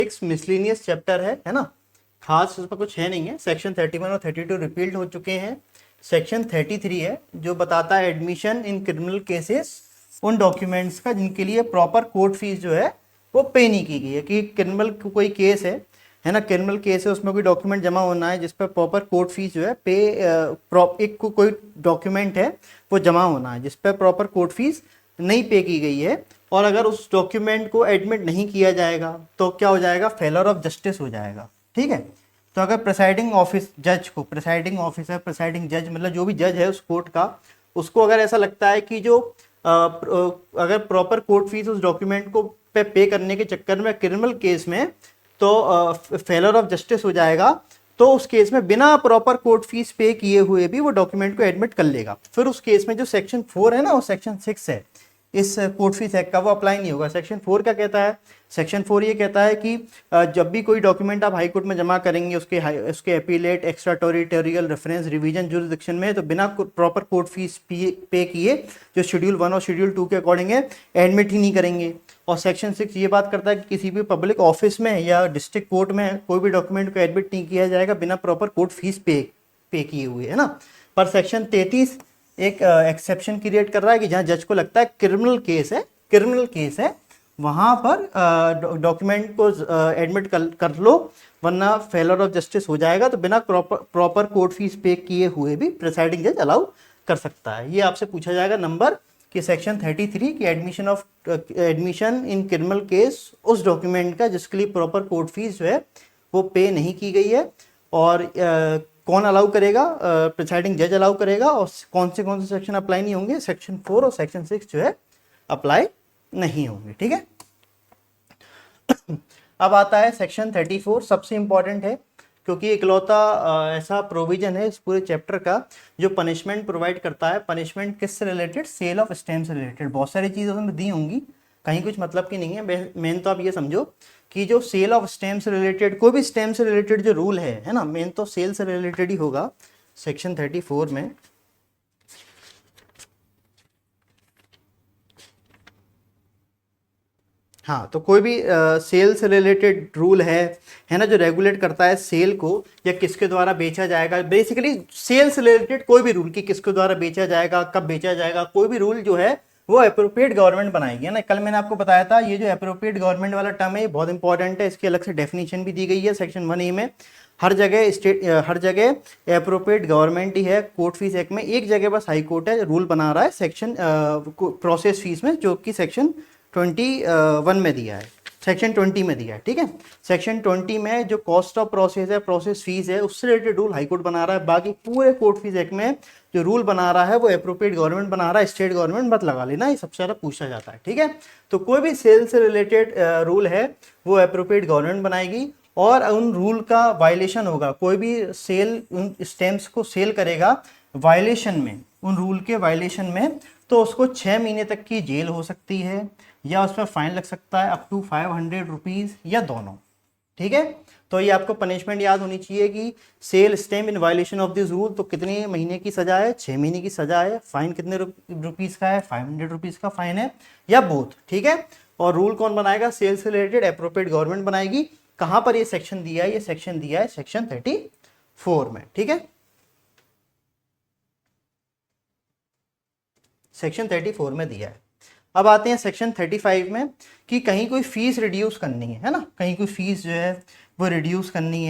एक miscellaneous chapter है ना, खास उसमें कुछ है नहीं है। सेक्शन 31 और 32 रिपील्ड हो चुके हैं। सेक्शन 33 है जो बताता है एडमिशन इन क्रिमिनल केसेस उन डॉक्यूमेंट्स का जिनके लिए प्रॉपर कोर्ट फीस जो है वो पे नहीं की गई है। कि क्रिमिनल कोई केस है ना, क्रिमिनल केस है, उसमें कोई डॉक्यूमेंट जमा होना है जिस पर प्रॉपर कोर्ट फीस जो है पे एक कोई डॉक्यूमेंट है वो जमा होना है जिस पर प्रॉपर कोर्ट फीस नहीं पे की गई है, और अगर उस डॉक्यूमेंट को एडमिट नहीं किया जाएगा तो क्या हो जाएगा, फेलर ऑफ जस्टिस हो जाएगा। ठीक है, तो अगर प्रिसाइडिंग ऑफिस जज को, प्रिसाइडिंग ऑफिसर, प्रिसाइडिंग जज मतलब जो भी जज है उस कोर्ट का, उसको अगर ऐसा लगता है कि जो अगर प्रॉपर कोर्ट फीस उस डॉक्यूमेंट को पे करने के चक्कर में क्रिमिनल केस में तो फेलर ऑफ जस्टिस हो जाएगा, तो उस केस में बिना प्रॉपर कोर्ट फीस पे किए हुए भी वो डॉक्यूमेंट को एडमिट कर लेगा। फिर उस केस में जो सेक्शन 4 है ना, वो सेक्शन 6 है इस कोर्ट फीस एक्ट का, वो अप्लाई नहीं होगा। सेक्शन 4 क्या कहता है, सेक्शन 4 ये कहता है कि जब भी कोई डॉक्यूमेंट आप हाई कोर्ट में जमा करेंगे उसके appellate, extra territorial, reference, revision jurisdiction में, तो बिना प्रॉपर कोर्ट फीस पे किए जो शेड्यूल 1 और शेड्यूल 2 के अकॉर्डिंग है एडमिट ही नहीं करेंगे। और सेक्शन 6 ये बात करता है कि किसी भी पब्लिक ऑफिस में या डिस्ट्रिक्ट कोर्ट में कोई भी डॉक्यूमेंट को एडमिट नहीं किया जाएगा बिना प्रॉपर कोर्ट फीस पे किए हुए, है ना। पर सेक्शन 33 एक एक्सेप्शन क्रिएट कर रहा है कि जहां जज को लगता है क्रिमिनल केस है वहां पर डॉक्यूमेंट को एडमिट कर लो, वरना फेलर ऑफ जस्टिस हो जाएगा। तो बिना प्रॉपर कोर्ट फीस पे किए हुए भी प्रिसाइडिंग जज अलाउ कर सकता है। ये आपसे पूछा जाएगा नंबर कि सेक्शन 33 की एडमिशन इन क्रिमिनल केस उस डॉक्यूमेंट का जिसके लिए प्रॉपर कोर्ट फीस जो है वो पे नहीं की गई है, और कौन अलाउ करेगा, प्रिसाइडिंग जज अलाउ करेगा, और कौन से सेक्शन अप्लाई नहीं होंगे, सेक्शन 4 और सेक्शन 6 जो है अप्लाई नहीं होंगे। ठीक है, अब आता है सेक्शन 34, सबसे इंपॉर्टेंट है क्योंकि इकलौता ऐसा प्रोविजन है इस पूरे चैप्टर का जो पनिशमेंट प्रोवाइड करता है। पनिशमेंट किससे रिलेटेड, सेल ऑफ स्टैम्प से रिलेटेड। बहुत सारी चीज़ें उसमें दी होंगी, कहीं कुछ मतलब की नहीं है। मेन तो आप ये समझो कि जो सेल ऑफ स्टैम्प से रिलेटेड, कोई भी स्टैम्प से रिलेटेड जो रूल है ना, मेन तो सेल से रिलेटेड ही होगा सेक्शन 34 में। हाँ, तो कोई भी सेल से रिलेटेड रूल है ना, जो रेगुलेट करता है सेल को या किसके द्वारा बेचा जाएगा। बेसिकली सेल से रिलेटेड कोई भी रूल कि किसके द्वारा बेचा जाएगा, कब बेचा जाएगा, कोई भी रूल जो है वो अप्रोप्रिएट गवर्नमेंट बनाएगी, है ना। कल मैंने आपको बताया था ये जो अप्रोप्रिएट गवर्नमेंट वाला टर्म है ये बहुत इंपॉर्टेंट है। इसकी अलग से डेफिनेशन भी दी गई है सेक्शन 1A में। हर जगह अप्रोप्रिएट गवर्नमेंट ही है। कोर्ट फीस एक्ट में एक जगह बस हाई कोर्ट है रूल बना रहा है सेक्शन प्रोसेस फीस में, जो कि सेक्शन 21 में दिया है, सेक्शन 20 में दिया है। ठीक है, सेक्शन 20 में जो कॉस्ट ऑफ प्रोसेस है, प्रोसेस फीस है, उससे रिलेटेड रूल हाई कोर्ट बना रहा है। बाकी पूरे कोर्ट फीस एक्ट में जो रूल बना रहा है वो अप्रोप्रिएट गवर्नमेंट बना रहा है। स्टेट गवर्नमेंट मत लगा लेना, ये सबसे ज़्यादा पूछा जाता है। ठीक है, तो कोई भी सेल से रिलेटेड रूल है वो अप्रोप्रिएट गवर्नमेंट बनाएगी, और उन रूल का वायलेशन होगा, कोई भी सेल उन स्टैम्प्स को सेल करेगा वायलेशन में, उन रूल के वायलेशन में, तो उसको 6 महीने तक की जेल हो सकती है या उस पर फाइन लग सकता है अप टू 500 रुपीज़ या दोनों। ठीक है, तो ये आपको पनिशमेंट याद होनी चाहिए कि sale stamp in violation of this rule, तो कितने महीने की सजा है, 6 महीने की सजा है। फाइन कितने रुपीज़ का है, 500 रुपीज़ का फाइन है, या बोथ। ठीक है, और रूल कौन बनाएगा, सेल से रिलेटेड अप्रोप्रिएट गवर्नमेंट बनाएगी। कहां पर ये सेक्शन दिया है, ये सेक्शन दिया है सेक्शन 34 में। ठीक है, सेक्शन 34 में दिया है। अब आते हैं सेक्शन 35 में कि कहीं कोई फीस रिड्यूस करनी है ना, कहीं कोई फीस जो है वो रिड्यूस करनी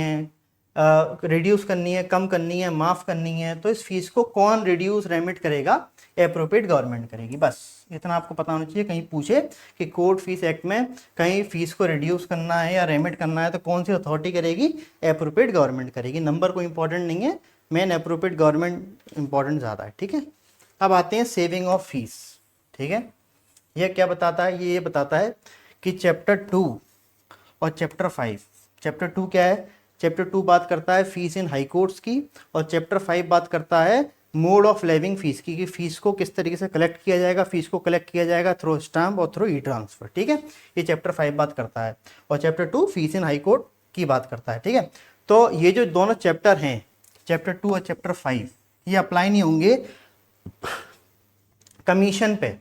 है, कम करनी है, माफ़ करनी है, तो इस फीस को कौन रिड्यूस रेमिट करेगा, अप्रोप्रिएट गवर्नमेंट करेगी। बस इतना आपको पता होना चाहिए। कहीं पूछे कि कोर्ट फीस एक्ट में कहीं फीस को रिड्यूस करना है या रेमिट करना है तो कौन सी अथॉरिटी करेगी, अप्रोप्रिएट गवर्नमेंट करेगी। नंबर कोई इंपॉर्टेंट नहीं है, मेन अप्रोप्रिएट गवर्नमेंट इंपॉर्टेंट ज़्यादा है। ठीक है, अब आते हैं सेविंग ऑफ फीस। ठीक है, यह क्या बताता है, ये बताता है कि चैप्टर 2 और चैप्टर 5, चैप्टर 2 क्या है, चैप्टर 2 बात करता है फीस इन हाई कोर्ट्स की, और चैप्टर 5 बात करता है मोड ऑफ लेविंग फीस की, कि फीस को किस तरीके से कलेक्ट किया जाएगा। फीस को कलेक्ट किया जाएगा थ्रू स्टाम्प और थ्रू ई ट्रांसफर। ठीक है, ये चैप्टर 5 बात करता है, और chapter 2 fees in high court की बात करता है। ठीक है, तो ये जो दोनों चैप्टर हैं, चैप्टर 2 और चैप्टर 5, ये अप्लाई नहीं होंगे कमीशन पे।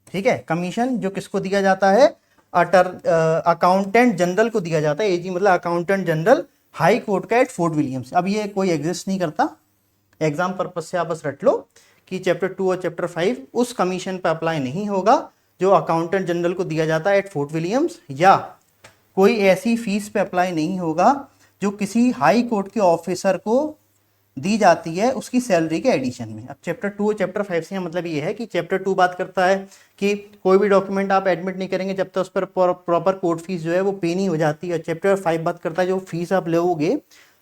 ठीक है, कमीशन जो किसको दिया जाता है, अकाउंटेंट जनरल को दिया जाता है। एजी मतलब अकाउंटेंट जनरल हाई कोर्ट का एट फोर्ट विलियम्स। अब ये कोई एग्जिस्ट नहीं करता, एग्जाम पर्पज से आप बस रट लो कि चैप्टर 2 और चैप्टर 5 उस कमीशन पर अप्लाई नहीं होगा जो अकाउंटेंट जनरल को दिया जाता है एट फोर्ट विलियम्स, या कोई ऐसी फीस पे अप्लाई नहीं होगा जो किसी हाई कोर्ट के ऑफिसर को दी जाती है उसकी सैलरी के एडिशन में। अब चैप्टर 2 और चैप्टर 5 से मतलब ये है कि चैप्टर 2 बात करता है कि कोई भी डॉक्यूमेंट आप एडमिट नहीं करेंगे जब तक उस पर प्रॉपर कोर्ट फीस जो है वो पे नहीं हो जाती है। चैप्टर 5 बात करता है जो फीस आप लोगे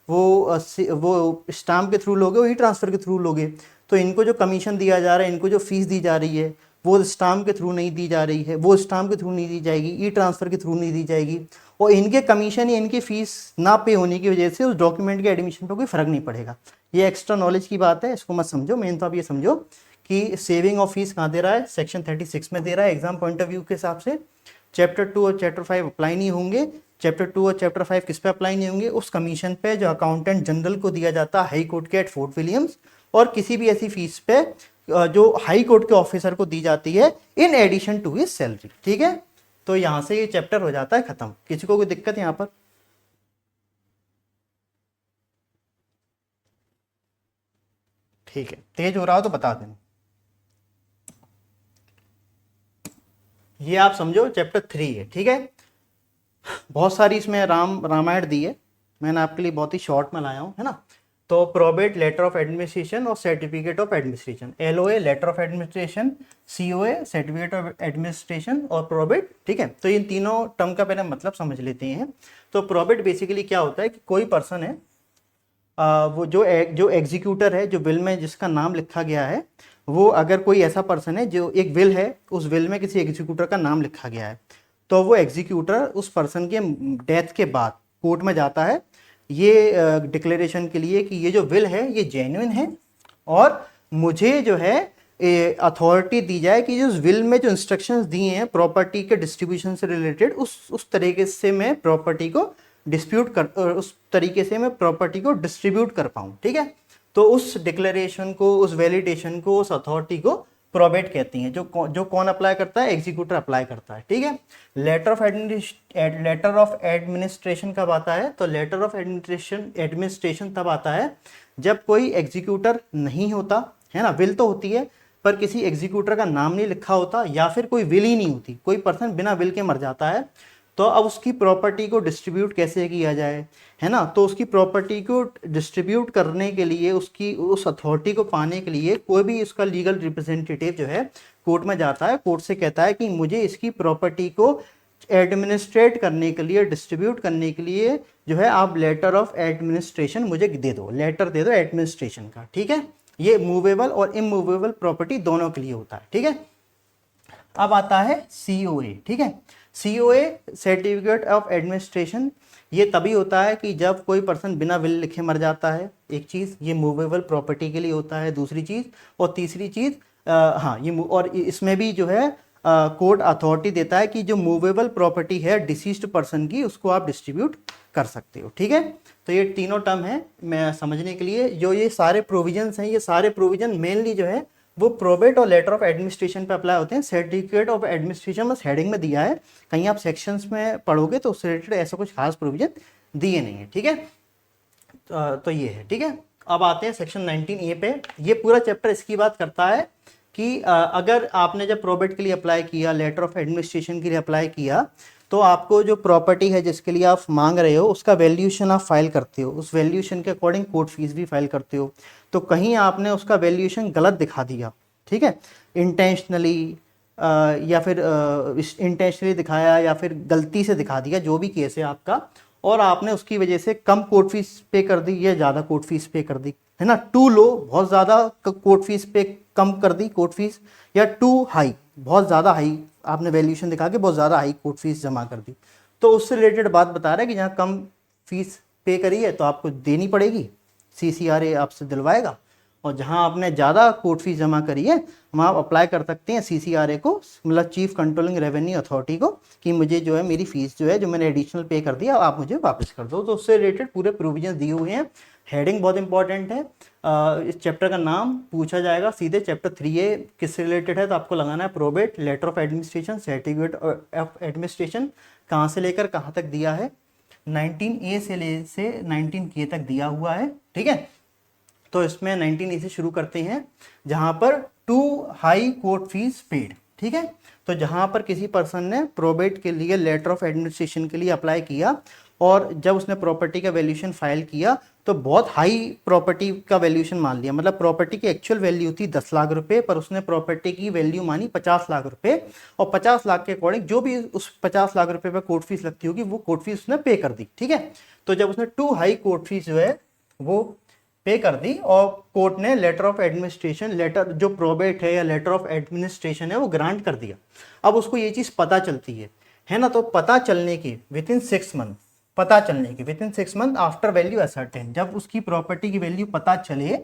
वो स्टाम्प के थ्रू लोगे, वो ई ट्रांसफर के थ्रू लोगे। तो इनको जो कमीशन दिया जा रहा है, इनको जो फीस दी जा रही है वो स्टाम्प के थ्रू नहीं दी जा रही है, वो स्टाम्प के थ्रू नहीं दी जाएगी, ई ट्रांसफर के थ्रू नहीं दी जाएगी, और इनके कमीशन या इनकी फीस ना पे होने की वजह से उस डॉक्यूमेंट के एडमिशन पर कोई फर्क नहीं पड़ेगा। ये एक्स्ट्रा नॉलेज की बात है, इसको मत समझो। मेन तो आप ये समझो कि सेविंग ऑफ फीस कहाँ दे रहा है, सेक्शन 36 में दे रहा है एग्जाम पॉइंट ऑफ व्यू के हिसाब से। चैप्टर 2 और चैप्टर 5 अप्लाई नहीं होंगे। चैप्टर 2 और चैप्टर 5 किस पे अप्लाई नहीं होंगे, उस कमीशन पे जो अकाउंटेंट जनरल को दिया जाता है हाई कोर्ट के एट फोर्ट विलियम्स, और किसी भी ऐसी फीस पे जो हाई कोर्ट के ऑफिसर को दी जाती है in addition to his salary. ठीक है, तो यहां से ये चैप्टर हो जाता है खत्म। किसी को कोई दिक्कत यहां पर? ठीक है, तेज हो रहा हो तो बता देना। ये आप समझो चैप्टर 3 है। ठीक है, बहुत सारी इसमें रामायण दी है, मैंने आपके लिए बहुत ही शॉर्ट में लाया हूँ, है ना। तो प्रोबेट लेटर ऑफ एडमिनिस्ट्रेशन और certificate of administration, LOA letter of administration, COA certificate of administration और प्रोबेट। ठीक है, तो इन तीनों टर्म का पहले मतलब समझ लेते हैं। तो प्रोबेट बेसिकली क्या होता है कि कोई पर्सन है, वो जो एग्जीक्यूटर है, जो विल में जिसका नाम लिखा गया है, वो अगर कोई ऐसा पर्सन है जो एक विल है, उस विल में किसी एग्जीक्यूटर का नाम लिखा गया है, तो वो एग्जीक्यूटर उस पर्सन के डेथ के बाद कोर्ट में जाता है ये डिक्लेरेशन के लिए कि ये जो विल है ये जेन्युइन है, और मुझे जो है अथॉरिटी दी जाए कि जो विल में जो इंस्ट्रक्शंस दिए हैं प्रॉपर्टी के डिस्ट्रीब्यूशन से रिलेटेड, उस तरीके से मैं प्रॉपर्टी को उस तरीके से मैं प्रॉपर्टी को डिस्ट्रीब्यूट कर पाऊँ। ठीक है, तो उस डिक्लेरेशन को, उस वैलिडेशन को, उस अथॉरिटी को प्रोबेट कहती हैं। जो कौन अप्लाई करता है, एग्जीक्यूटर अप्लाई करता है। ठीक है, लेटर ऑफ एडमिनिस्ट्रेशन कब आता है, तो लेटर ऑफ एडमिनिस्ट्रेशन तब आता है जब कोई एग्जीक्यूटर नहीं होता है ना, विल तो होती है पर किसी एग्जीक्यूटर का नाम नहीं लिखा होता, या फिर कोई विल ही नहीं होती, कोई पर्सन बिना विल के मर जाता है। तो अब उसकी प्रॉपर्टी को डिस्ट्रीब्यूट कैसे किया जाए, है ना। तो उसकी प्रॉपर्टी को डिस्ट्रीब्यूट करने के लिए, उसकी उस अथॉरिटी को पाने के लिए कोई भी उसका लीगल रिप्रेजेंटेटिव जो है कोर्ट में जाता है, कोर्ट से कहता है कि मुझे इसकी प्रॉपर्टी को एडमिनिस्ट्रेट करने के लिए, डिस्ट्रीब्यूट करने के लिए जो है आप लेटर ऑफ एडमिनिस्ट्रेशन मुझे दे दो, लेटर दे दो एडमिनिस्ट्रेशन का। ठीक है, ये मूवेबल और इमूवेबल प्रॉपर्टी दोनों के लिए होता है। ठीक है, अब आता है सीओए। ठीक है, सीओए सर्टिफिकेट ऑफ एडमिनिस्ट्रेशन, ये तभी होता है कि जब कोई पर्सन बिना विल लिखे मर जाता है। एक चीज़ ये मूवेबल प्रॉपर्टी के लिए होता है, दूसरी चीज़, और तीसरी चीज़ हाँ ये, और इसमें भी जो है कोर्ट अथॉरिटी देता है कि जो मूवेबल प्रॉपर्टी है डिसीज्ड पर्सन की, उसको आप डिस्ट्रीब्यूट कर सकते हो। ठीक है, तो ये तीनों टर्म है मैं समझने के लिए। जो ये सारे प्रोविजंस हैं, ये सारे प्रोविजन मेनली जो है वो प्रोबेट और लेटर ऑफ एडमिनिस्ट्रेशन पे अप्लाई होते हैं। सर्टिफिकेट ऑफ एडमिनिस्ट्रेशन बस हेडिंग में दिया है, कहीं आप सेक्शंस में पढ़ोगे तो उससे रिलेटेड ऐसा कुछ खास प्रोविजन दिए नहीं है। ठीक है, तो ये है। ठीक है, अब आते हैं सेक्शन 19A पे। ये पूरा चैप्टर इसकी बात करता है कि अगर आपने जब प्रोबेट के लिए अप्लाई किया, लेटर ऑफ एडमिनिस्ट्रेशन के लिए अप्लाई किया, तो आपको जो प्रॉपर्टी है जिसके लिए आप मांग रहे हो उसका वैल्यूएशन आप फाइल करते हो, उस वैल्यूएशन के अकॉर्डिंग कोर्ट फीस भी फाइल करते हो। तो कहीं आपने उसका वैल्यूएशन गलत दिखा दिया, ठीक है, इंटेंशनली या फिर इंटेंशनली दिखाया या फिर गलती से दिखा दिया, जो भी केस है आपका, और आपने उसकी वजह से कम कोर्ट फीस पे कर दी या ज़्यादा कोर्ट फीस पे कर दी, है ना, टू लो बहुत ज़्यादा कोर्ट फीस पे कम कर दी कोर्ट फीस, या टू हाई बहुत ज़्यादा हाई आपने वैल्यूएशन दिखा के बहुत ज़्यादा हाई कोर्ट फीस जमा कर दी, तो उससे रिलेटेड बात बता रहा है कि जहाँ कम फीस पे करी है तो आपको देनी पड़ेगी, CCRA आपसे दिलवाएगा, और जहां आपने ज़्यादा कोर्ट फीस जमा करी है वहाँ आप अप्लाई कर सकते हैं CCRA को, मतलब चीफ कंट्रोलिंग रेवेन्यू अथॉरिटी को, कि मुझे जो है मेरी फीस जो है जो मैंने एडिशनल पे कर दिया आप मुझे वापस कर दो। तो उससे रिलेटेड पूरे प्रोविजन दिए हुए हैं। हेडिंग बहुत इंपॉर्टेंट है। इस चैप्टर का नाम पूछा जाएगा सीधे, चैप्टर 3A किससे रिलेटेड है, तो आपको लगाना है probate, letter of administration, certificate of administration, कहाँ से लेकर कहाँ तक दिया है, 19A से 19K तक दिया हुआ है। ठीक है, तो इसमें 19A से शुरू करते हैं, जहां पर to high court fees paid. ठीक है, तो जहां पर किसी पर्सन ने प्रोबेट के लिए लेटर ऑफ एडमिनिस्ट्रेशन के लिए अप्लाई किया और जब उसने प्रॉपर्टी का वैल्यूएशन फाइल किया तो बहुत हाई प्रॉपर्टी का वैल्यूएशन मान लिया, मतलब प्रॉपर्टी की एक्चुअल वैल्यू थी 10 लाख रुपए, पर उसने प्रॉपर्टी की वैल्यू मानी 50 लाख रुपए, और 50 लाख के अकॉर्डिंग जो भी उस 50 लाख रुपए पर कोर्ट फीस लगती होगी वो कोर्ट फीस उसने पे कर दी। ठीक है, तो जब उसने टू हाई कोर्ट फीस जो है वो पे कर दी और कोर्ट ने लेटर ऑफ एडमिनिस्ट्रेशन, लेटर जो प्रोबेट है या लेटर ऑफ एडमिनिस्ट्रेशन है वो ग्रांट कर दिया। अब उसको ये चीज़ पता चलती है ना, तो पता चलने की विद इन 6 मंथ, पता चलने की with in 6 month after value ascertain, जब उसकी प्रॉपर्टी की वैल्यू पता चले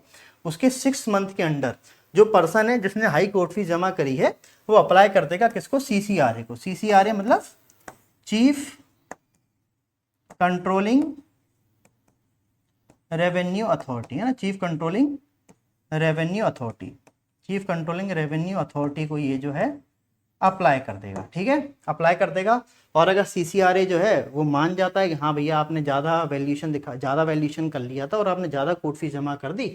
उसके 6 मंथ के अंदर जो पर्सन है जिसने हाई कोर्ट फीस जमा करी है वो अप्लाई कर देगा किसको, CCRA को। CCRA मतलब चीफ कंट्रोलिंग रेवेन्यू अथॉरिटी, है ना, chief controlling revenue authority, chief controlling revenue authority को ये जो है अप्लाई कर देगा। ठीक है, अप्लाई कर देगा। और अगर CCRA जो है वो मान जाता है कि हाँ भैया आपने ज़्यादा वैल्यूएशन कर लिया था और आपने ज़्यादा कोर्ट फीस जमा कर दी,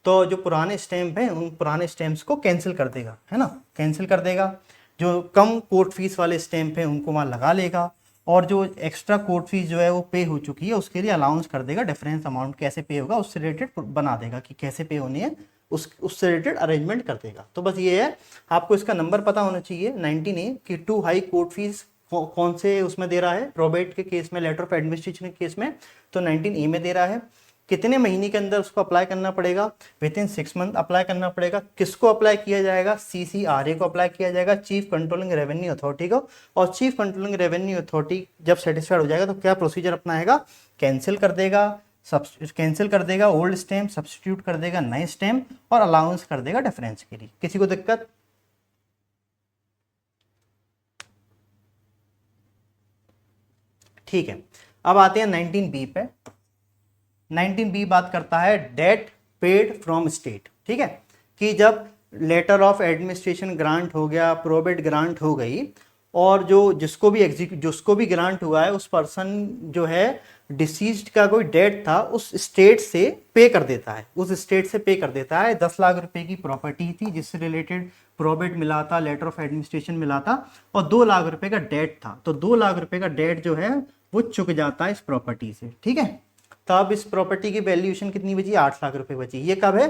तो जो पुराने स्टैम्प हैं उन पुराने स्टैम्प्स को कैंसिल कर देगा, है ना, कैंसिल कर देगा। जो कम कोर्ट फीस वाले स्टैम्प हैं उनको वहाँ लगा लेगा, और जो एक्स्ट्रा कोर्ट फीस जो है वो पे हो चुकी है उसके लिए अलाउंस कर देगा, डिफरेंस अमाउंट कैसे पे होगा उससे रिलेटेड बना देगा कि कैसे पे होनी है, उससे रिलेटेड अरेंजमेंट कर देगा। तो बस ये है, आपको इसका नंबर पता होना चाहिए 19A कि टू हाई कोर्ट फीस कौन से उसमें दे रहा है, प्रोबेट के केस में, लेटर ऑफ एडमिनिस्ट्रेशन के केस में तो 19A में दे रहा है। कितने महीने के अंदर उसको अप्लाई करना पड़ेगा, विद इन 6 मंथ अप्लाई करना पड़ेगा। किसको अप्लाई किया जाएगा, CCRA को अप्लाई किया जाएगा, चीफ कंट्रोलिंग रेवेन्यू अथॉरिटी को। और चीफ कंट्रोलिंग रेवेन्यू अथॉरिटी जब सेटिस्फाइड हो जाएगा तो क्या प्रोसीजर अपनाएगा, कैंसिल कर देगा ओल्ड स्टैम्प, सब्सटीट्यूट कर देगा नए स्टैम्प और अलाउंस कर देगा डिफरेंस के लिए। किसी को दिक्कत? ठीक है, अब आते हैं 19B पे। 19B बात करता है डेट पेड फ्रॉम स्टेट। ठीक है, कि जब लेटर ऑफ एडमिनिस्ट्रेशन ग्रांट हो गया, प्रोबेट ग्रांट हो गई, और जिसको भी ग्रांट हुआ है उस पर्सन जो है डिसीज्ड का कोई डेट था उस स्टेट से पे कर देता है, 10 लाख रुपए की प्रॉपर्टी थी जिससे रिलेटेड प्रोबेट मिला था, लेटर ऑफ एडमिनिस्ट्रेशन मिला था, और 2 लाख रुपए का डेट था, तो 2 लाख रुपए का डेट जो है वो चुक जाता है इस प्रॉपर्टी से। ठीक है, तब इस प्रॉपर्टी की वैल्यूएशन कितनी बची, 8 लाख रुपए बची। ये कब है,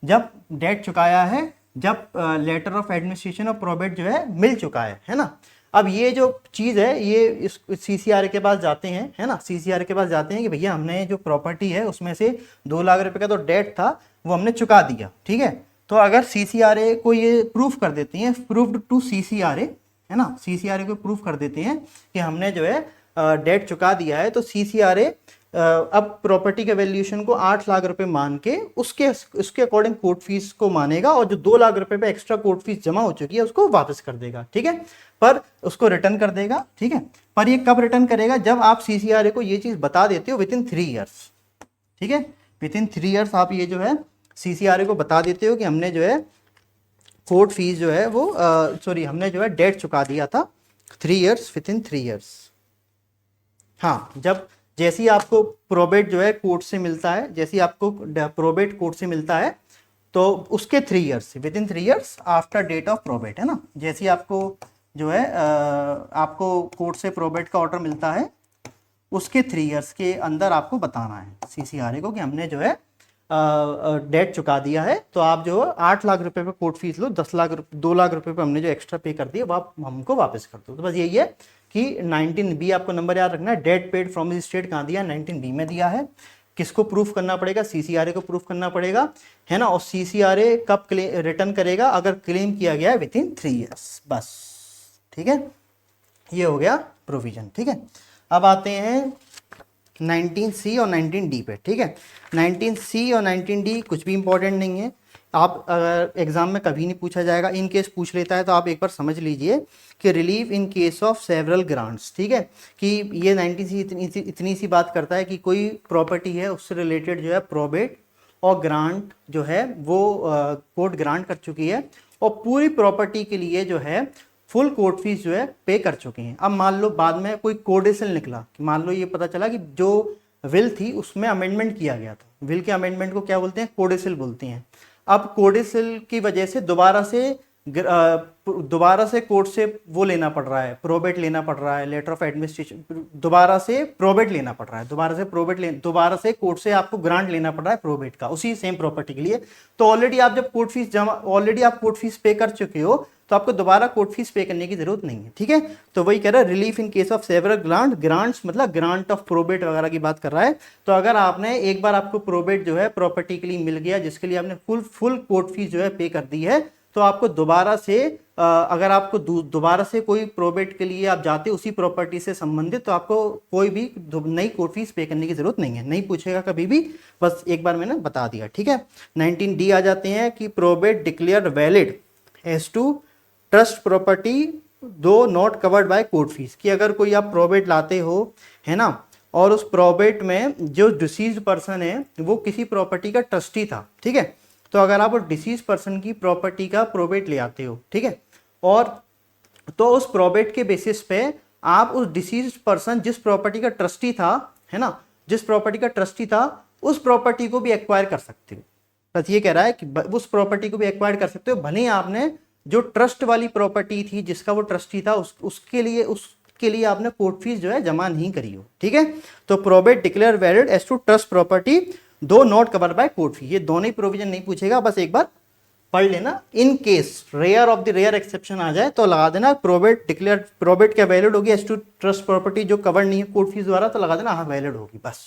जब डेट चुकाया है, जब लेटर ऑफ एडमिनिस्ट्रेशन और प्रोबेट जो है मिल चुका है ना। अब ये जो चीज़ है ये इस CCRA के पास जाते हैं, है ना, CCRA के पास जाते हैं कि भैया हमने जो प्रॉपर्टी है उसमें से 2 लाख रुपए का तो डेट था वो हमने चुका दिया। ठीक है, तो अगर CCRA को ये प्रूफ कर देते हैं, प्रूफ्ड टू CCRA, है ना, CCRA को प्रूफ कर देते हैं कि हमने जो है डेट चुका दिया है, तो CCRA अब प्रॉपर्टी के वैल्यूएशन को 8 लाख रुपए मान के उसके अकॉर्डिंग कोर्ट फीस को मानेगा, और जो 2 लाख रुपए पे एक्स्ट्रा कोर्ट फीस जमा हो चुकी है उसको वापस कर देगा। ठीक है, पर उसको रिटर्न कर देगा। ठीक है, पर ये कब रिटर्न करेगा, जब आप CCRA को ये चीज बता देते हो विद इन 3 ईयर्स। ठीक है, विद इन 3 ईयर्स आप ये जो है CCRA को बता देते हो कि हमने जो है कोर्ट फीस जो है वो हमने जो है डेट चुका दिया था 3 ईयर्स, विद इन 3 ईयर्स। हाँ, जैसे ही आपको प्रोबेट जो है कोर्ट से मिलता है, तो उसके 3 years, with in 3 years after date of probate, है ना, जैसे ही आपको जो है आपको कोर्ट से प्रोबेट का ऑर्डर मिलता है उसके 3 ईयर्स के अंदर आपको बताना है CCRA को कि हमने जो है डेट चुका दिया है, तो आप जो 8 लाख रुपए पे कोर्ट फीस लो, 2 लाख रुपए पे हमने जो एक्स्ट्रा पे कर दिया वो आप हमको वापस कर दो। तो बस यही है कि 19B आपको नंबर याद रखना है, डेट पेड फ्रॉम स्टेट कहाँ दिया, 19B में दिया है। किसको प्रूफ करना पड़ेगा, CCRA को प्रूफ करना पड़ेगा, है ना, और CCRA कब रिटर्न करेगा, अगर क्लेम किया गया है विद इन 3 ईयर्स, बस। ठीक है, ये हो गया प्रोविजन। ठीक है, अब आते हैं 19C और 19D पे। ठीक है, 19C और 19D कुछ भी इंपॉर्टेंट नहीं है, आप अगर एग्जाम में कभी नहीं पूछा जाएगा, इन केस पूछ लेता है तो आप एक बार समझ लीजिए कि relief in case of several grants, ठीक है, कि ये 90 सी इतनी सी बात करता है कि कोई प्रॉपर्टी है उससे रिलेटेड जो है प्रोबेट और ग्रांट जो है वो कोर्ट ग्रांट कर चुकी है और पूरी प्रॉपर्टी के लिए जो है फुल कोर्ट फीस जो है पे कर चुके हैं। अब मान लो बाद में कोई कोडेसिल निकला, कि मान लो ये पता चला कि जो विल थी उसमें अमेंडमेंट किया गया था, विल के अमेंडमेंट को क्या बोलते हैं, कोडेसिल बोलते हैं। अब कोडेसिल की वजह से दोबारा से कोर्ट से वो लेना पड़ रहा है, प्रोबेट लेना पड़ रहा है, लेटर ऑफ एडमिनिस्ट्रेशन, दोबारा से प्रोबेट लेना पड़ रहा है, दोबारा से कोर्ट से आपको ग्रांट लेना पड़ रहा है प्रोबेट का उसी सेम प्रॉपर्टी के लिए। तो ऑलरेडी आप जब ऑलरेडी आप कोर्ट फीस पे कर चुके हो तो आपको दोबारा कोर्ट फीस पे करने की जरूरत नहीं है, ठीक है। तो वही कह रहा है relief in case of several grants मतलब ग्रांट ऑफ प्रोबेट वगैरह की बात कर रहा है। तो अगर आपने एक बार आपको प्रोबेट जो है प्रॉपर्टी के लिए मिल गया जिसके लिए आपने फुल कोर्ट फीस जो है पे कर दी है, तो आपको दोबारा से अगर आपको दोबारा से कोई प्रोबेट के लिए आप जाते उसी प्रॉपर्टी से संबंधित, तो आपको कोई भी नई कोर्ट फीस पे करने की जरूरत नहीं है, नहीं पूछेगा कभी भी, बस एक बार मैंने बता दिया, ठीक है। 19D आ जाते हैं कि probate declare valid as to trust property do not covered by court fees, कि अगर कोई आप प्रोबेट लाते हो है ना, और उस प्रोबेट में जो डिसीज्ड पर्सन है वो किसी प्रॉपर्टी का ट्रस्टी था, ठीक है, तो अगर आप डिसीज पर्सन की प्रॉपर्टी का प्रोबेट ले आते हो, ठीक है, और तो उस प्रोबेट के बेसिस पे आप उस डिसीज पर्सन जिस प्रॉपर्टी का ट्रस्टी था है ना, जिस प्रॉपर्टी का ट्रस्टी था उस प्रॉपर्टी को भी एक्वायर कर सकते हो। बस ये कह रहा है कि उस प्रॉपर्टी को भी एक्वायर कर सकते हो, भले ही आपने जो ट्रस्ट वाली प्रॉपर्टी थी जिसका वो ट्रस्टी था उसके लिए आपने कोर्ट फीस जो है जमा नहीं करी हो, ठीक है। तो probate declare valid as to trust property do not cover by court fee, ये दोनों ही प्रोविजन नहीं पूछेगा, बस एक बार पढ़ लेना। In case rare of the rare exception आ जाए तो लगा देना प्रोबेट क्या वैलिड होगी एज टू ट्रस्ट प्रॉपर्टी जो कवर नहीं है कोर्ट फीस द्वारा, तो लगा देना हाँ वैलिड होगी, बस,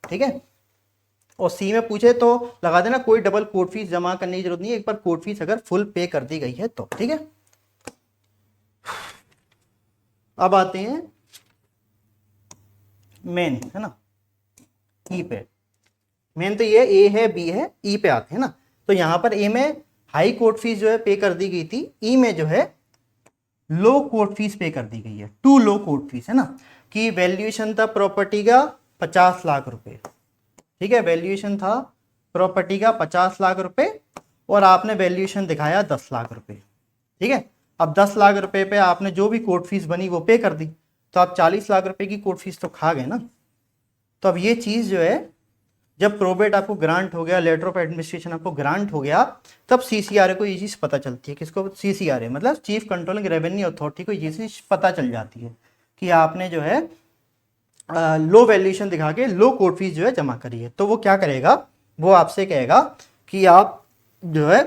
ठीक है। और सी में पूछे तो लगा देना कोई डबल कोर्ट फीस जमा करने की जरूरत नहीं है, एक बार कोर्ट फीस अगर फुल पे कर दी गई है तो, ठीक है। अब आते हैं मेन, है ना, ई पे। मेन तो ये ए है, बी है, ई पे आते हैं ना। तो यहां पर ए में हाई कोर्ट फीस जो है पे कर दी गई थी, ई में जो है लो कोर्ट फीस पे कर दी गई है, टू लो कोर्ट फीस, है ना, कि वैल्यूएशन था प्रॉपर्टी का 50 लाख रुपए, ठीक है, वैल्यूएशन था प्रॉपर्टी का 50 लाख रुपए और आपने वैल्यूएशन दिखाया 10 लाख रुपए, ठीक है। अब 10 लाख रुपए पे आपने जो भी कोर्ट फीस बनी वो पे कर दी, तो आप 40 लाख रुपए की कोर्ट फीस तो खा गए ना। तो अब ये चीज जो है जब प्रोबेट आपको ग्रांट हो गया, लेटर ऑफ एडमिनिस्ट्रेशन आपको ग्रांट हो गया, तब सीसीआरए को ये चीज पता चलती है, किसको, सीसीआरए मतलब चीफ कंट्रोलिंग रेवेन्यू अथॉरिटी को ये चीज पता चल जाती है कि आपने जो है लो वैल्यूएशन दिखा के लो कोर्ट फीस जो है जमा करी है। तो वो क्या करेगा, वो आपसे कहेगा कि आप जो है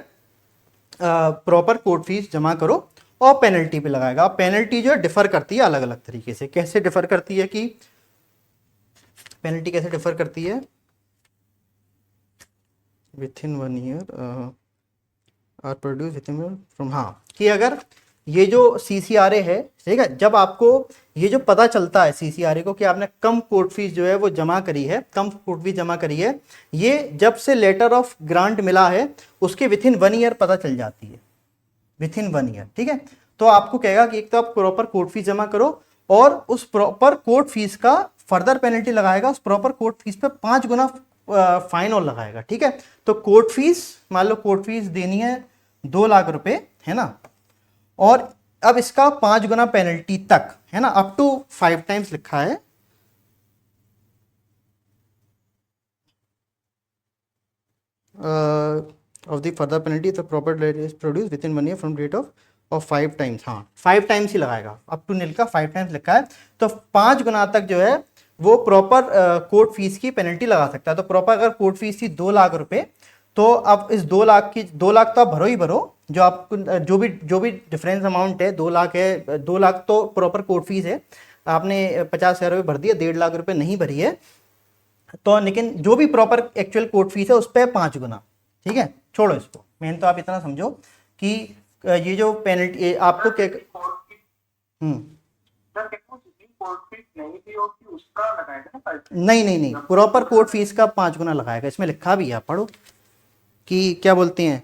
प्रॉपर कोर्ट फीस जमा करो और पेनल्टी पे लगाएगा। पेनल्टी जो है डिफर करती है अलग अलग तरीके से, कैसे डिफर करती है कि पेनल्टी कैसे डिफर करती है, with in 1 year or produce with in from, हाँ, कि अगर ये जो सीसीआरए है, ठीक है, जब आपको ये जो पता चलता है सीसीआरए को कि आपने कम कोर्ट फीस जो है वो जमा करी है, कम कोर्ट फीस जमा करी है, ये जब से लेटर ऑफ ग्रांट मिला है उसके विथ इन 1 ईयर पता चल जाती है, विथ इन 1 ईयर, ठीक है। तो आपको कहेगा कि एक तो आप प्रॉपर कोर्ट फीस जमा करो और उस प्रॉपर कोर्ट फीस का फर्दर पेनल्टी लगाएगा, उस प्रॉपर कोर्ट फीस पे 5 गुना फाइन और लगाएगा, ठीक है। तो कोर्ट फीस, मान लो कोर्ट फीस देनी है 2 लाख रुपए, है ना, और अब इसका 5 गुना पेनल्टी तक, है ना, अप टू 5 टाइम्स लिखा है, of the further penalty the proper is produce with in 1 year from date of 5 times, हाँ 5 टाइम्स ही लगाएगा, अप टू नील का 5 टाइम्स लिखा है, तो 5 गुना तक जो है वो प्रॉपर कोर्ट फीस की पेनल्टी लगा सकता है। तो प्रॉपर अगर कोर्ट फीस थी 2 लाख रुपए, तो अब इस 2 लाख की 2 लाख तो आप भरो ही भरो, जो आपको जो भी डिफरेंस अमाउंट है 2 लाख है, 2 लाख तो प्रॉपर कोर्ट फीस है, आपने 50,000 रुपये भर दिया, 1.5 लाख रुपए नहीं भरी है, तो लेकिन जो भी प्रॉपर एक्चुअल कोर्ट फीस है उस पर 5 गुना, ठीक है, छोड़ो इसको, मेन तो आप इतना समझो कि ये जो पेनल्टी आपको क्या, नहीं प्रॉपर कोर्ट फीस का 5 गुना लगाएगा, इसमें लिखा भी है, पढ़ो कि क्या बोलते हैं,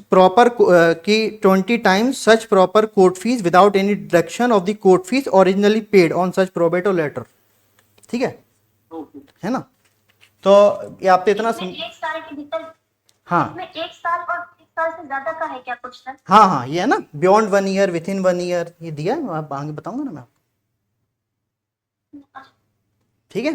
प्रॉपर की 20 times such proper court fees without any deduction of the court fees originally paid on such probate और लेटर। ठीक है ना। तो ये आप तो इतना एक साल के भीतर, हाँ इसमें एक साल और एक साल से ज्यादा का है क्या कुछ सर? हाँ हाँ, ये है ना beyond 1 year, with in 1 year, ये दिया है, आप आगे बताऊंगा ना मैं आपको। ठीक है,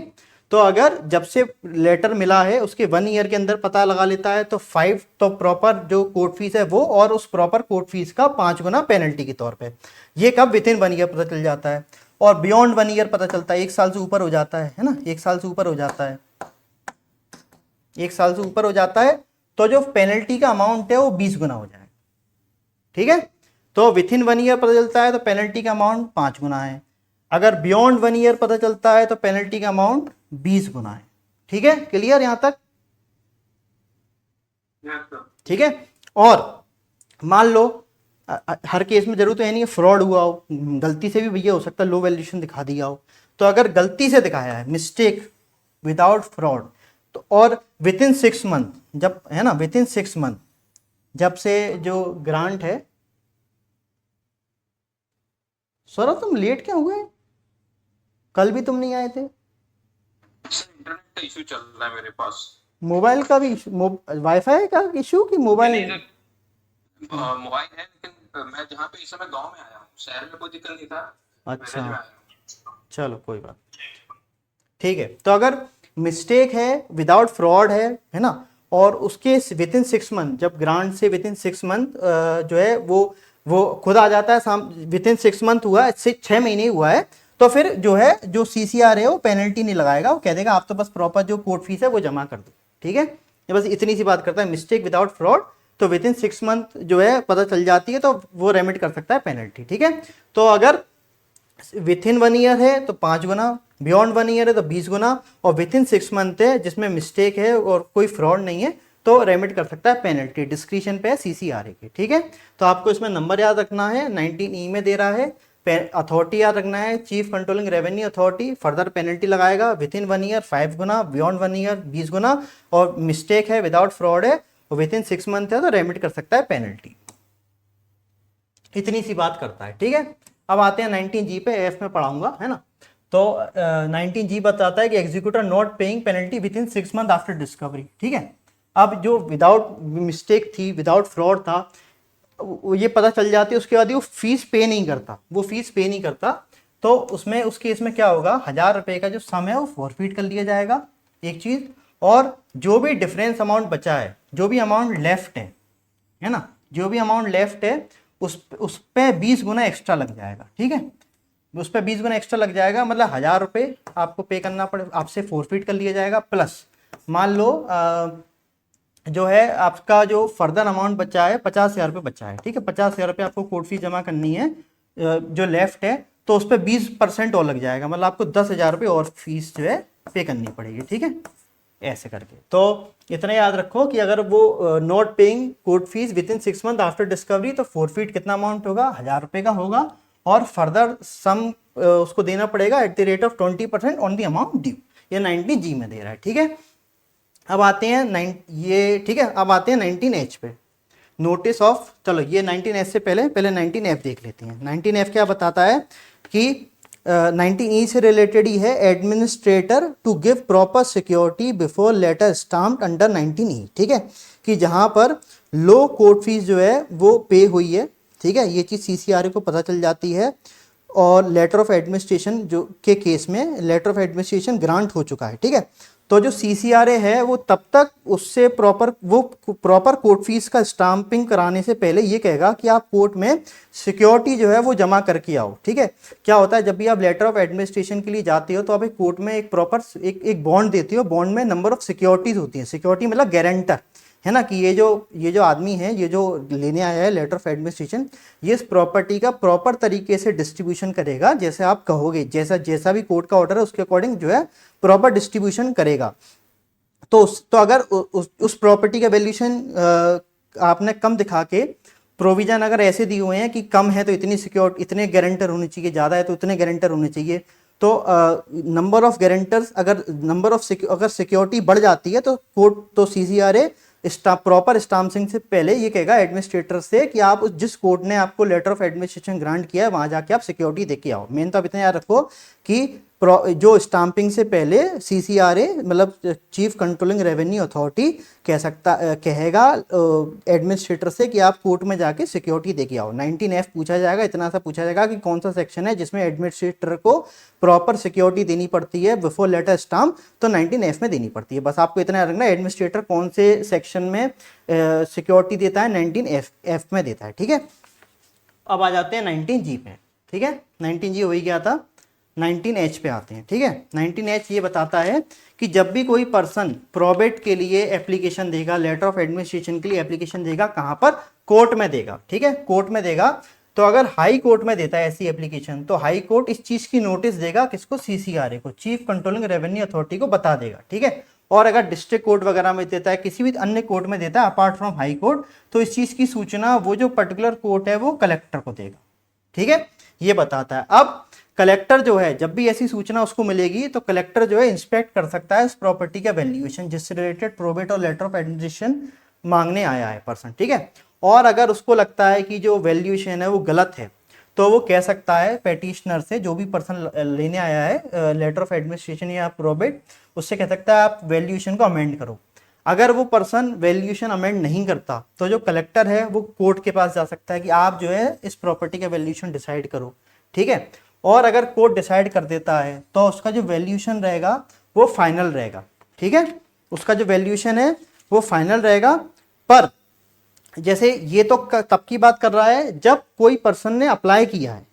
तो अगर जब से लेटर मिला है उसके 1 ईयर के अंदर पता लगा लेता है तो 5 तो प्रॉपर जो कोर्ट फीस है वो, और उस प्रॉपर कोर्ट फीस का 5 गुना पेनल्टी के तौर पे। ये कब विद इन 1 ईयर पता चल जाता है, और बियॉन्ड 1 ईयर पता चलता है, 1 साल से ऊपर हो जाता है ना, 1 साल से ऊपर हो जाता है, 1 साल से ऊपर हो जाता है तो जो पेनल्टी का अमाउंट है वो 20 गुना हो जाएगा। ठीक है, तो विथ इन 1 ईयर पता चलता है तो पेनल्टी का अमाउंट 5 गुना है, अगर बियॉन्ड 1 ईयर पता चलता है तो पेनल्टी का अमाउंट 20 गुना है। ठीक है, क्लियर यहां तक? ठीक है, और मान लो हर केस में जरूर तो है नहीं फ्रॉड हुआ हो, गलती से भी भैया हो सकता है लो वैल्यूएशन दिखा दिया हो, तो अगर गलती से दिखाया है, मिस्टेक विदाउट फ्रॉड, तो और विद इन 6 मंथ, जब है ना विद इन 6 मंथ जब से जो ग्रांट है। सौरभ तुम लेट क्या हुए, कल भी तुम नहीं आए थे। इंटरनेट का इशू चल रहा है मेरे पास। मोबाइल का भी वाईफाई का इशू कि मोबाइल? मोबाइल है लेकिन मैं जहाँ पे इस समय गांव में आया हूँ, शहर में कोई दिक्कत नहीं था। अच्छा चलो कोई बात। ठीक है, तो अगर मिस्टेक है विदाउट फ्रॉड है ना, और उसके विद इन 6 मंथ, जब ग्रांट से विद इन 6 मंथ जो है वो खुद आ जाता है, विद इन 6 मंथ हुआ, 6 महीने हुआ है, तो फिर जो है जो सीसीआर है वो पेनल्टी नहीं लगाएगा, वो कह देगा आप तो बस प्रॉपर जो कोर्ट फीस है वो जमा कर दो। ठीक है, ये बस इतनी सी बात करता है, मिस्टेक विदाउट फ्रॉड, तो विद इन 6 मंथ जो है पता चल जाती है तो वो रेमिट कर सकता है पेनल्टी। ठीक है, तो अगर विथ इन 1 ईयर है तो 5 गुना, बियॉन्ड 1 ईयर है तो 20 गुना, और विथ इन 6 मंथ है जिसमें मिस्टेक है और कोई फ्रॉड नहीं है तो रेमिट कर सकता है पेनल्टी, डिस्क्रिशन पे सीसीआरए के। ठीक है, तो आपको इसमें नंबर याद रखना है, 19E में दे रहा है, अथॉरिटी याद रखना है chief controlling revenue authority, further penalty लगाएगा विथ इन 1 ईयर 5 गुना, बियॉन्ड 1 ईयर 20 गुना, और मिस्टेक है विदाउट फ्रॉड है और विथ इन 6 मंथ है तो रेमिट कर सकता है पेनल्टी। इतनी सी बात करता है। ठीक है, अब आते हैं 19G पे, एफ में पढ़ाऊंगा है ना। तो 19G बताता है कि executor not paying penalty with in 6 month after discovery. ठीक है, अब जो विदाउट मिस्टेक थी, विदाउट फ्रॉड था, ये पता चल जाती है, उसके बाद वो फीस पे नहीं करता, वो फीस पे नहीं करता, तो उसमें उस केस में क्या होगा, 1000 रुपये का जो सम है वो फॉरफिट कर लिया जाएगा, एक चीज, और जो भी डिफरेंस अमाउंट बचा है, जो भी अमाउंट लेफ्ट है ना, जो भी अमाउंट लेफ्ट है उस पे 20 गुना एक्स्ट्रा लग जाएगा। ठीक है, उस पर 20 गुना एक्स्ट्रा लग जाएगा, मतलब 1000 रुपये आपको पे करना पड़े, आपसे फॉरफिट कर लिया जाएगा, प्लस मान लो जो है आपका जो फर्दर अमाउंट बचा है 50,000 रुपये बचा है। ठीक है, 50,000 रुपये आपको कोर्ट फीस जमा करनी है, जो लेफ्ट है, तो उस पर 20% और लग जाएगा, मतलब आपको 10,000 रुपये और फीस जो है पे करनी पड़ेगी। ठीक है, ऐसे करके, तो इतना याद रखो कि अगर वो not paying court fees with in 6 month after discovery, तो फॉरफिट कितना अमाउंट होगा, 1000 रुपये का होगा, और फर्दर सम उसको देना पड़ेगा at the rate of 20% on the amount due. ये 19G में दे रहा है। ठीक है, अब आते हैं ठीक है, अब आते हैं 19H पे, नोटिस ऑफ, चलो ये 19H से पहले 19F देख लेते हैं। 19F क्या बताता है कि 19E से रिलेटेड ही है, administrator to give proper security before letter stamped under 19E। ठीक है, कि जहां पर लो कोर्ट फीस जो है वो पे हुई है, ठीक है, ये चीज़ सीसीआरए को पता चल जाती है, और लेटर ऑफ एडमिनिस्ट्रेशन जो के केस में लेटर ऑफ एडमिनिस्ट्रेशन ग्रांट हो चुका है। ठीक है, तो जो सीसीआरए है वो तब तक उससे प्रॉपर कोर्ट फीस का स्टाम्पिंग कराने से पहले ये कहेगा कि आप कोर्ट में सिक्योरिटी जो है वो जमा करके आओ। ठीक है, क्या होता है, जब भी आप लेटर ऑफ एडमिनिस्ट्रेशन के लिए जाते हो तो आप एक कोर्ट में एक प्रॉपर एक बॉन्ड देते हो, बॉन्ड में नंबर ऑफ सिक्योरिटीज होती हैं, सिक्योरिटी मतलब गारंटर, है ना, कि ये जो आदमी है, ये जो लेने आया है लेटर ऑफ एडमिनिस्ट्रेशन, ये इस प्रॉपर्टी का प्रॉपर तरीके से डिस्ट्रीब्यूशन करेगा, जैसे आप कहोगे, जैसा भी कोर्ट का ऑर्डर है उसके अकॉर्डिंग जो है प्रॉपर डिस्ट्रीब्यूशन करेगा। तो अगर उस प्रॉपर्टी का वैल्यूएशन आपने कम दिखा के, प्रोविजन अगर ऐसे दिए हुए हैं कि कम है तो इतनी सिक्योर, इतने गारंटर होने चाहिए, ज़्यादा है तो इतने गारंटर होने चाहिए, तो नंबर ऑफ गारंटर्स, अगर सिक्योरिटी बढ़ जाती है तो कोर्ट, तो सीसीआरए प्रॉपर स्टाम्पिंग से पहले ये कहेगा एडमिनिस्ट्रेटर से कि आप उस जिस कोर्ट ने आपको लेटर ऑफ एडमिनिस्ट्रेशन ग्रांट किया है वहां जाके आप सिक्योरिटी दे के आओ। मेन तो आप इतना याद रखो कि जो स्टाम्पिंग से पहले CCRA मतलब चीफ कंट्रोलिंग रेवेन्यू अथॉरिटी कहेगा एडमिनिस्ट्रेटर से कि आप कोर्ट में जाके सिक्योरिटी दे के आओ। 19F पूछा जाएगा, इतना सा पूछा जाएगा कि कौन सा सेक्शन है जिसमें एडमिनिस्ट्रेटर को प्रॉपर सिक्योरिटी देनी पड़ती है बिफोर लेटर स्टाम्प, तो 19F में देनी पड़ती है। बस आपको इतना याद रखना एडमिनिस्ट्रेटर कौन से सेक्शन में सिक्योरिटी देता है, 19F में देता है, ठीक है। अब आ जाते हैं 19G पे, ठीक है। 19G हो ही गया था, 19H पे आते हैं, ठीक है। 19H ये बताता है कि जब भी कोई पर्सन प्रोबेट के लिए एप्लीकेशन देगा, लेटर ऑफ एडमिनिस्ट्रेशन के लिए एप्लीकेशन देगा, कहाँ पर, कोर्ट में देगा, ठीक है, कोर्ट में देगा। तो अगर हाई कोर्ट में देता है ऐसी एप्लीकेशन तो हाई कोर्ट इस चीज की नोटिस देगा किसको, CCRA को, चीफ कंट्रोलिंग रेवेन्यू अथॉरिटी को बता देगा, ठीक है। और अगर डिस्ट्रिक्ट कोर्ट वगैरह में देता है, किसी भी अन्य कोर्ट में देता है अपार्ट फ्रॉम हाई कोर्ट, तो इस चीज की सूचना वो जो पर्टिकुलर कोर्ट है वो कलेक्टर को देगा, ठीक है। ये बताता है। अब कलेक्टर जो है जब भी ऐसी सूचना उसको मिलेगी तो कलेक्टर जो है इंस्पेक्ट कर सकता है उस प्रॉपर्टी का वैल्यूएशन जिससे रिलेटेड प्रोबेट और लेटर ऑफ एडमिनिस्ट्रेशन मांगने आया है पर्सन, ठीक है। और अगर उसको लगता है कि जो वैल्यूएशन है वो गलत है तो वो कह सकता है पेटिशनर से, जो भी पर्सन लेने आया है लेटर ऑफ एडमिनिस्ट्रेशन या प्रोबेट, उससे कह सकता है आप वैल्यूएशन को अमेंड करो। अगर वो पर्सन वैल्यूएशन अमेंड नहीं करता तो जो कलेक्टर है वो कोर्ट के पास जा सकता है कि आप जो है इस प्रॉपर्टी का वैल्यूएशन डिसाइड करो, ठीक है। और अगर कोर्ट डिसाइड कर देता है तो उसका जो वैल्यूएशन रहेगा वो फाइनल रहेगा, ठीक है। उसका जो वैल्यूएशन है वो फाइनल रहेगा। पर जैसे ये तो तब की बात कर रहा है जब कोई पर्सन ने अप्लाई किया है,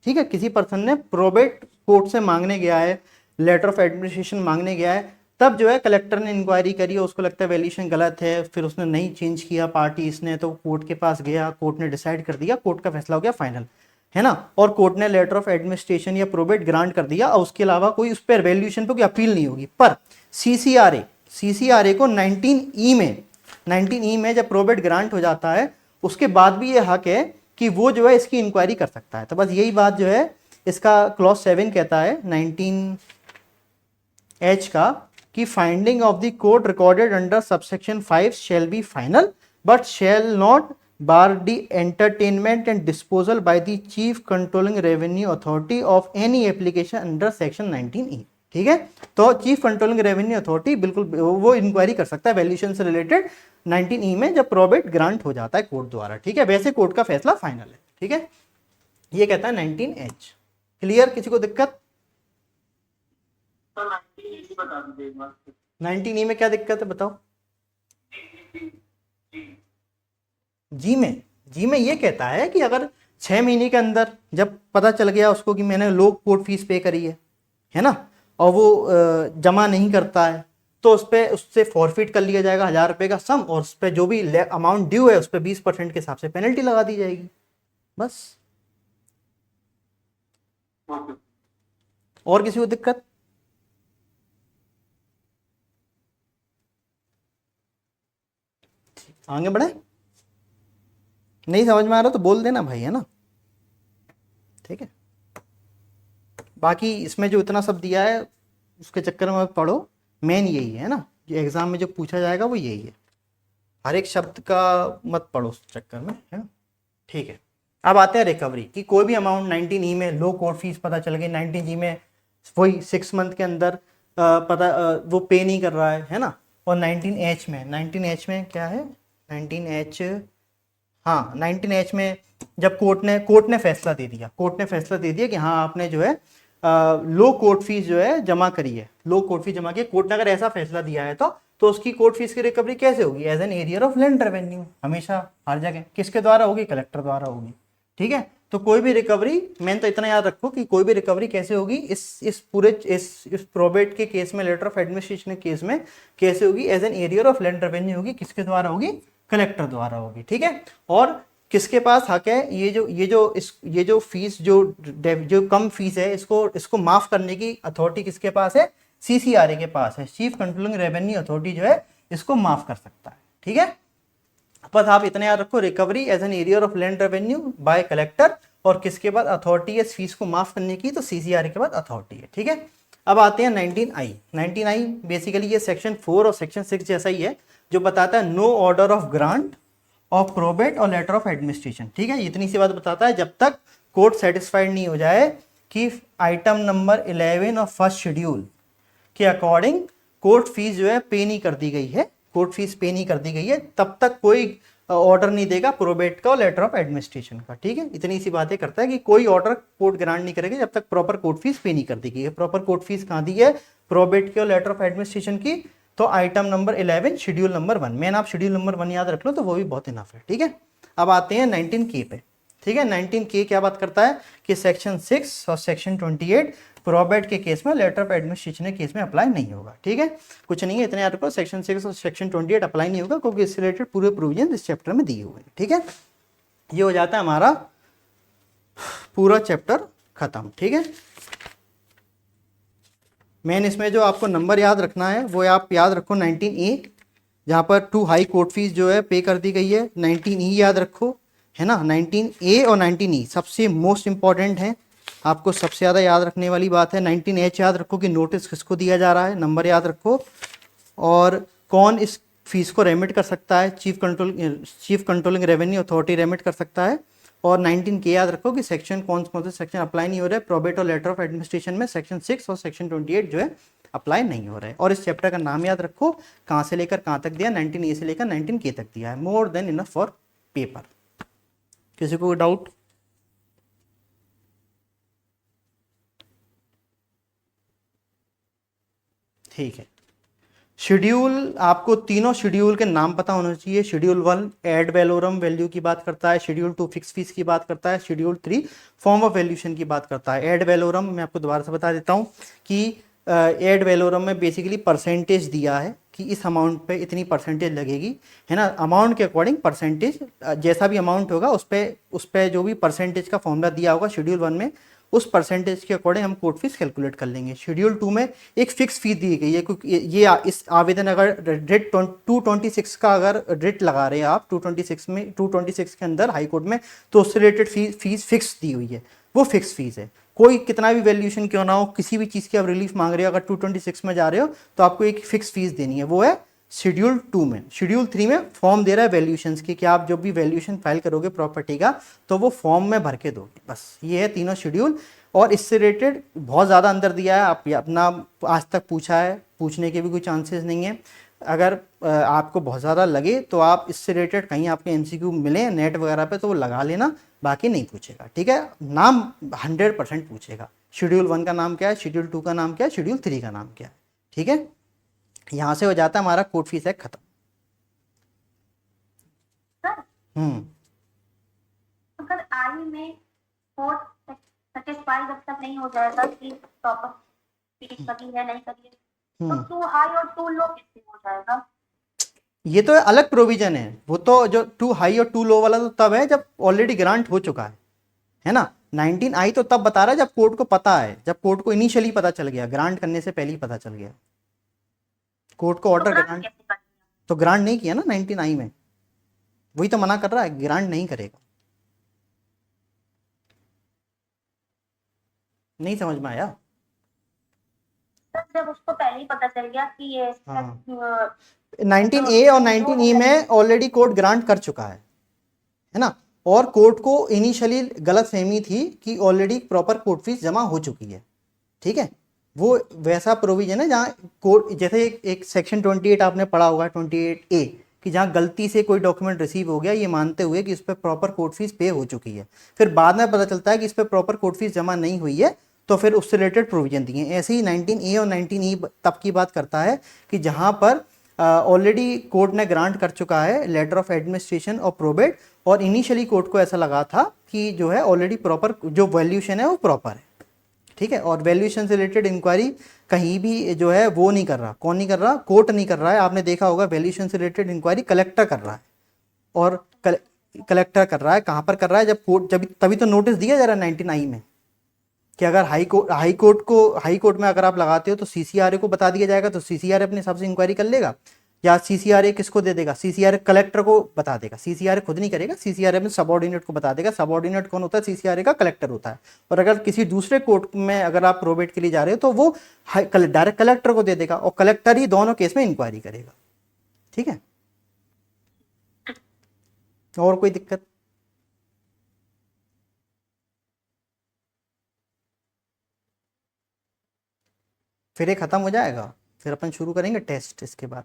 ठीक है, किसी पर्सन ने प्रोबेट कोर्ट से मांगने गया है, लेटर ऑफ एडमिनिस्ट्रेशन मांगने गया है, तब जो है कलेक्टर ने इंक्वायरी करी है, उसको लगता है वैल्यूएशन गलत है, फिर उसने नहीं चेंज किया पार्टी इसने, तो कोर्ट के पास गया, कोर्ट ने डिसाइड कर दिया, कोर्ट का फैसला हो गया फाइनल, है ना। और कोर्ट ने लेटर ऑफ एडमिनिस्ट्रेशन या प्रोबेट ग्रांट कर दिया और उसके अलावा कोई उस पर वैल्यूएशन पे कोई अपील नहीं होगी। पर CCRA को 19E में जब प्रोबेट ग्रांट हो जाता है उसके बाद भी ये हक है कि वो जो है इसकी इंक्वायरी कर सकता है। तो बस यही बात जो है इसका क्लॉज 7 कहता है 19H का कि finding of the court recorded under subsection 5 shall be final but shall not bar the entertainment and disposal by the chief controlling revenue authority of any application under section 19E, ठीक है। तो chief controlling revenue authority बिल्कुल वो inquiry कर सकता है valuation से related 19E में जब प्रोबेट ग्रांट हो जाता है कोर्ट द्वारा, ठीक है। वैसे कोर्ट का फैसला फाइनल है, ठीक है। ये कहता है 19H। क्लियर, किसी को दिक्कत? 19E में क्या दिक्कत है बताओ? जी में ये कहता है कि अगर 6 महीने के अंदर जब पता चल गया उसको कि मैंने लो कोर्ट फीस पे करी है ना, और वो जमा नहीं करता है तो उससे फॉरफिट कर लिया जाएगा 1000 रुपये का सम, और उस पर जो भी अमाउंट ड्यू है उस पर 20% के हिसाब से पेनल्टी लगा दी जाएगी, बस। और किसी को दिक्कत? आगे बढ़े? नहीं समझ में आ रहा तो बोल देना भाई, है ना, ठीक है। बाकी इसमें जो इतना सब दिया है उसके चक्कर में मत पढ़ो, मेन यही है ना, जो एग्जाम में जो पूछा जाएगा वो यही है, हर एक शब्द का मत पढ़ो उस चक्कर में, है ना, ठीक है। अब आते हैं रिकवरी की। कोई भी अमाउंट 19E में लो कोर्ट फीस पता चल गई, 19G में वही 6 मंथ के अंदर वो पे नहीं कर रहा है ना। और 19H में क्या है, 19H, हाँ 19H में जब कोर्ट ने फैसला दे दिया कि हाँ आपने जो है लो कोर्ट फीस जो है जमा करी है, लो कोर्ट फीस जमा की, कोर्ट ने अगर ऐसा फैसला दिया है तो उसकी कोर्ट फीस की रिकवरी कैसे होगी, as an arrear of land revenue, हमेशा हर जगह किसके द्वारा होगी, कलेक्टर द्वारा होगी, ठीक है। तो कोई भी रिकवरी, मैंने तो इतना याद रखो कि कोई भी रिकवरी कैसे होगी इस प्रोबेट के केस में, लेटर ऑफ एडमिनिस्ट्रेशन के केस में कैसे होगी, as an arrear of land revenue होगी, किसके द्वारा होगी, कलेक्टर द्वारा होगी, ठीक है। और किसके पास हक है, ये जो फीस जो कम फीस है इसको माफ करने की अथॉरिटी किसके पास है, CCRA के पास है, चीफ कंट्रोलिंग रेवेन्यू अथॉरिटी जो है इसको माफ कर सकता है, ठीक है। बस आप इतना याद रखो, recovery as an arrear of land revenue by collector, और किसके बाद अथॉरिटी है फीस को माफ करने की, तो CCRA के बाद अथॉरिटी है, ठीक है। अब आते हैं 19I। 19I बेसिकली ये सेक्शन 4 और सेक्शन 6 जैसा ही है, जो बताता है no order of grant of probate और लेटर ऑफ एडमिनिस्ट्रेशन। ठीक है, इतनी सी बात बताता है, जब तक कोर्ट सेटिस्फाइड नहीं हो जाए कि आइटम नंबर 11 और फर्स्ट शेड्यूल के अकॉर्डिंग कोर्ट फीस जो है पे नहीं कर दी गई है, कोर्ट फीस पे नहीं कर दी गई है, तब तक कोई ऑर्डर नहीं देगा प्रोबेट का और लेटर ऑफ एडमिनिस्ट्रेशन का। ठीक है, इतनी सी बातें करता है कि कोई ऑर्डर कोर्ट ग्रांट नहीं करेगी जब तक प्रॉपर कोर्ट फीस पे नहीं कर दी गई है। प्रॉपर कोर्ट फीस कहाँ दी है? प्रोबेट की और लेटर ऑफ एडमिनिस्ट्रेशन की। तो आइटम नंबर 11 शेड्यूल नंबर 1, मैंने आप शेड्यूल नंबर 1 याद रख लो तो वो भी बहुत इनफ है। ठीक है, अब आते हैं 19K पे। ठीक है, 19K क्या बात करता है कि सेक्शन 6 और सेक्शन 28 प्रोबेट के केस में, लेटर ऑफ एडमिनिस्ट्रेशन के केस में अप्लाई नहीं होगा। ठीक है, कुछ नहीं है, इतने याद रखो, सेक्शन 6 और सेक्शन 28 अप्लाई नहीं होगा क्योंकि इससे रिलेटेड पूरे प्रोविजन इस चैप्टर में दिए हुए हैं। ठीक है, ये हो जाता है हमारा पूरा चैप्टर खत्म। ठीक है, मेन इसमें जो आपको नंबर याद रखना है वो आप याद रखो 19A, जहाँ पर 2 हाई कोर्ट फीस जो है पे कर दी गई है। 19E याद रखो, है ना, 19A और 19E सबसे मोस्ट इंपॉर्टेंट है, आपको सबसे ज़्यादा याद रखने वाली बात है। 19H याद रखो कि नोटिस किसको दिया जा रहा है, नंबर याद रखो, और कौन इस फीस को रेमिट कर सकता है, chief controlling revenue authority remit कर सकता है। और 19K याद रखो कि सेक्शन कौन से सेक्शन अप्लाई नहीं हो रहा है, प्रोबेट और लेटर ऑफ एडमिनिस्ट्रेशन में सेक्शन 6 और सेक्शन 28 जो है अप्लाई नहीं हो रहा है। और इस चैप्टर का नाम याद रखो, कहाँ से लेकर कहाँ तक दिया, 19A से लेकर 19K तक दिया है, more than enough for paper. किसी को डाउट? ठीक है, शेड्यूल, आपको तीनों शेड्यूल के नाम पता होना चाहिए। शेड्यूल 1 एड वैलोरम वैल्यू की बात करता है, शेड्यूल 2 फिक्स फीस की बात करता है, शेड्यूल 3 फॉर्म ऑफ वैल्यूशन की बात करता है। एड वैलोरम मैं आपको दोबारा से बता देता हूँ कि एड वैलोरम में बेसिकली परसेंटेज दिया है कि इस अमाउंट पे इतनी परसेंटेज लगेगी, है ना, अमाउंट के अकॉर्डिंग परसेंटेज, जैसा भी अमाउंट होगा उस पर जो भी परसेंटेज का फॉर्मूला दिया होगा शेड्यूल 1 में, उस परसेंटेज के अकॉर्डिंग हम कोर्ट फीस कैलकुलेट कर लेंगे। शेड्यूल 2 में एक फिक्स फीस दी गई है, क्योंकि ये इस आवेदन अगर रिट 226 का अगर रिट लगा रहे हैं आप 226 में, 226 के अंदर हाई कोर्ट में, तो उससे रिलेटेड फीस फिक्स दी हुई है, वो फिक्स फीस है। कोई कितना भी वैल्यूएशन क्यों ना हो, किसी भी चीज़ की आप रिलीफ मांग रहे हो, अगर 226 में जा रहे हो तो आपको एक फिक्स फीस देनी है, वो है शेड्यूल 2 में। शेड्यूल 3 में फॉर्म दे रहा है वैल्यूएशंस की, कि आप जब भी वैल्यूएशन फाइल करोगे प्रॉपर्टी का तो वो फॉर्म में भर के दोगे, बस ये है तीनों शेड्यूल। और इससे रिलेटेड बहुत ज़्यादा अंदर दिया है, आप अपना आज तक पूछा है, पूछने के भी कोई चांसेस नहीं है। अगर आपको बहुत ज़्यादा लगे तो आप इससे रिलेटेड कहीं आपके MCQ मिले नेट वगैरह पे तो वो लगा लेना, बाकी नहीं पूछेगा। ठीक है, नाम 100% पूछेगा, शेड्यूल 1 का नाम क्या है, शेड्यूल 2 का नाम क्या है, शेड्यूल 3 का नाम क्या है। ठीक है, यहाँ से हो जाता है हमारा कोर्ट फीस एक्ट खत्म। अगर आई में कोर्ट सेटिस्फाई जब तक नहीं हो जाएगा कि प्रॉपर फीस करी है नहीं करी है, तो 2 हाई और 2 लो कैसे हो जाएगा? ये तो अलग प्रोविजन है, वो तो जो 2 हाई और 2 लो वाला तो तब है जब ऑलरेडी ग्रांट हो चुका है ना। 19I तो तब बता रहा है जब कोर्ट को पता है, जब कोर्ट को इनिशियली पता चल गया, ग्रांट करने से पहले ही पता चल गया कोर्ट को ऑर्डर। ग्रांट तो ग्रांट नहीं किया ना 19I में, वही तो मना कर रहा है, ग्रांट नहीं करेगा। नहीं समझ में आया? जब उसको पहले ही पता चल गया कि ये 19A और 19E में ऑलरेडी कोर्ट ग्रांट कर चुका है ना, और कोर्ट को इनिशियली गलत फहमी थी कि ऑलरेडी प्रॉपर कोर्ट फीस जमा हो चुकी है। ठीक है, वो वैसा प्रोविजन है जहाँ कोर्ट, जैसे एक सेक्शन 28 आपने पढ़ा होगा 28A, कि जहाँ गलती से कोई डॉक्यूमेंट रिसीव हो गया ये मानते हुए कि इस पर प्रॉपर कोर्ट फीस पे हो चुकी है, फिर बाद में पता चलता है कि इस पर प्रॉपर कोर्ट फीस जमा नहीं हुई है, तो फिर उससे रिलेटेड प्रोविजन दिए। ऐसे ही 19A और 19E तब की बात करता है कि जहाँ पर ऑलरेडी कोर्ट ने ग्रांट कर चुका है लेटर ऑफ एडमिनिस्ट्रेशन और प्रोबेट, और इनिशियली कोर्ट को ऐसा लगा था कि जो है ऑलरेडी प्रॉपर जो वैल्यूएशन है वो प्रॉपर है। ठीक है, और वैल्यूएशन से रिलेटेड इंक्वायरी कहीं भी जो है वो नहीं कर रहा, कौन नहीं कर रहा, कोर्ट नहीं कर रहा है। आपने देखा होगा वैल्यूएशन से रिलेटेड इंक्वायरी कलेक्टर कर रहा है, और कलेक्टर कर रहा है कहाँ पर कर रहा है, जब कोर्ट, जब तभी तो नोटिस दिया जा रहा है 19I में कि अगर हाई कोर्ट में अगर आप लगाते हो तो CCRA को बता दिया जाएगा, तो CCRA अपने हिसाब से इंक्वायरी कर लेगा। या सीसीआरए किसको दे देगा, सीसीआरए कलेक्टर को बता देगा, सीसीआरए खुद नहीं करेगा, सीसीआरए में सबऑर्डिनेट को बता देगा, सबऑर्डिनेट कौन होता है, सीसीआरए का कलेक्टर होता है। और अगर किसी दूसरे कोर्ट में अगर आप प्रोबेट के लिए जा रहे हो तो वो डायरेक्ट कलेक्टर को दे देगा और कलेक्टर ही दोनों केस में इंक्वायरी करेगा। ठीक है, और कोई दिक्कत? फिर ये खत्म हो जाएगा, फिर अपन शुरू करेंगे टेस्ट इसके बाद।